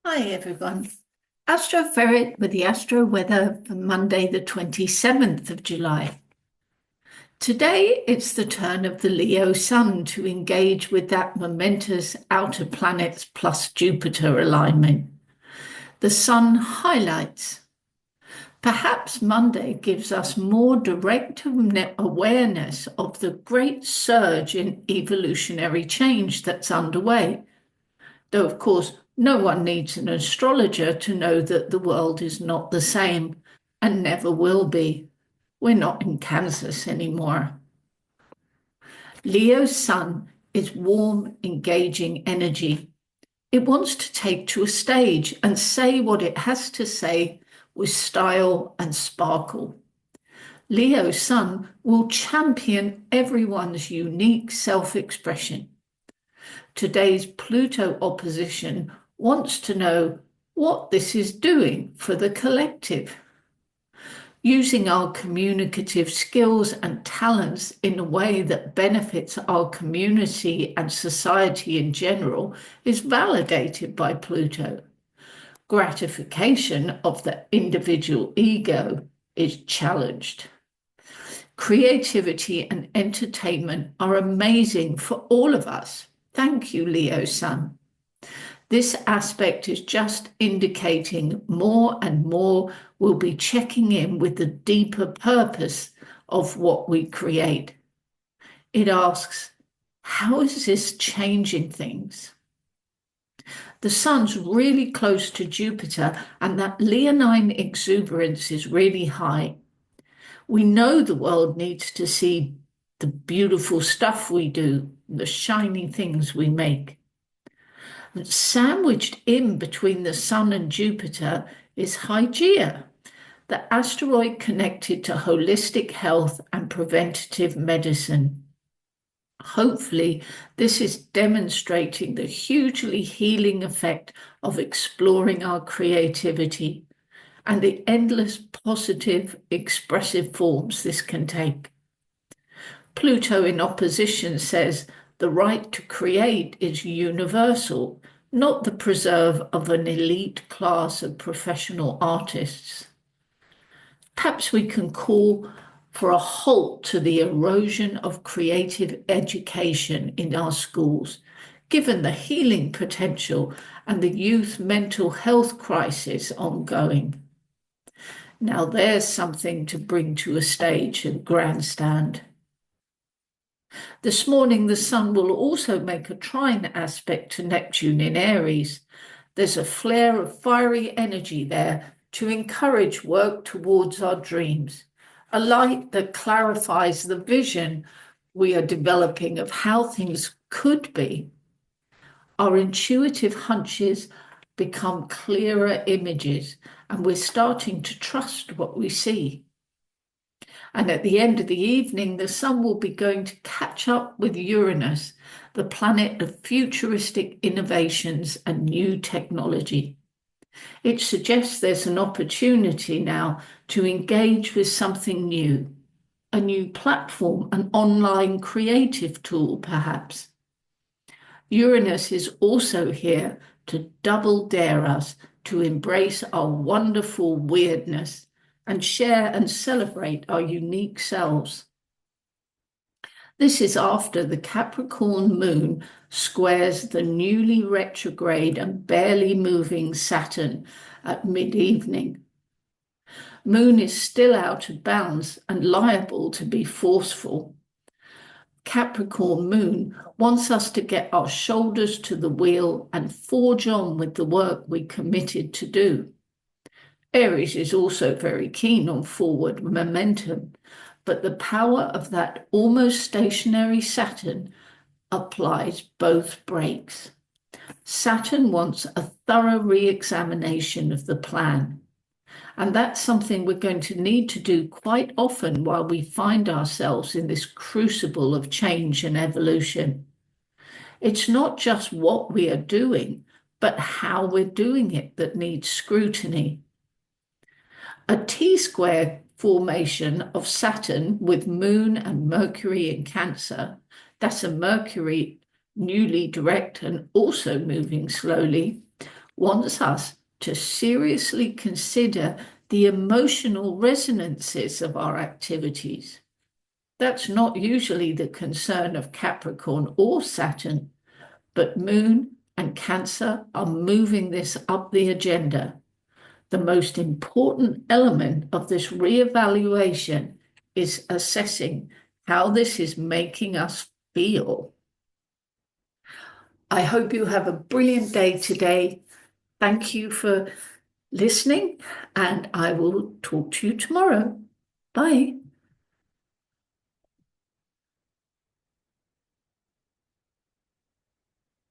Hi everyone. Astroferret with the Astro weather for Monday, the 27th of July. Today it's the turn of the Leo Sun to engage with that momentous outer planets plus Jupiter alignment. The Sun highlights. Perhaps Monday gives us more direct awareness of the great surge in evolutionary change that's underway. Though, of course, no one needs an astrologer to know that the world is not the same and never will be. We're not in Kansas anymore. Leo's sun is warm, engaging energy. It wants to take to a stage and say what it has to say with style and sparkle. Leo's sun will champion everyone's unique self-expression. Today's Pluto opposition wants to know what this is doing for the collective. Using our communicative skills and talents in a way that benefits our community and society in general is validated by Pluto. Gratification of the individual ego is challenged. Creativity and entertainment are amazing for all of us. Thank you, Leo Sun. This aspect is just indicating more and more we'll be checking in with the deeper purpose of what we create. It asks, how is this changing things? The sun's really close to Jupiter, and that leonine exuberance is really high. We know the world needs to see the beautiful stuff we do, the shiny things we make. And sandwiched in between the Sun and Jupiter is Hygeia, the asteroid connected to holistic health and preventative medicine. Hopefully, this is demonstrating the hugely healing effect of exploring our creativity and the endless positive, expressive forms this can take. Pluto in opposition says the right to create is universal, not the preserve of an elite class of professional artists. Perhaps we can call for a halt to the erosion of creative education in our schools, given the healing potential and the youth mental health crisis ongoing. Now there's something to bring to a stage and grandstand. This morning, the Sun will also make a trine aspect to Neptune in Aries. There's a flare of fiery energy there to encourage work towards our dreams, a light that clarifies the vision we are developing of how things could be. Our intuitive hunches become clearer images, and we're starting to trust what we see. And at the end of the evening, the Sun will be going to catch up with Uranus, the planet of futuristic innovations and new technology. It suggests there's an opportunity now to engage with something new, a new platform, an online creative tool, perhaps. Uranus is also here to double dare us to embrace our wonderful weirdness and share and celebrate our unique selves. This is after the Capricorn moon squares the newly retrograde and barely moving Saturn at mid-evening. Moon is still out of bounds and liable to be forceful. Capricorn moon wants us to get our shoulders to the wheel and forge on with the work we committed to do. Aries is also very keen on forward momentum, but the power of that almost stationary Saturn applies both brakes. Saturn wants a thorough re-examination of the plan, and that's something we're going to need to do quite often while we find ourselves in this crucible of change and evolution. It's not just what we are doing, but how we're doing it that needs scrutiny. A T-square formation of Saturn with Moon and Mercury in Cancer, that's a Mercury newly direct and also moving slowly, wants us to seriously consider the emotional resonances of our activities. That's not usually the concern of Capricorn or Saturn, but Moon and Cancer are moving this up the agenda. The most important element of this reevaluation is assessing how this is making us feel. I hope you have a brilliant day today. Thank you for listening, and I will talk to you tomorrow. Bye.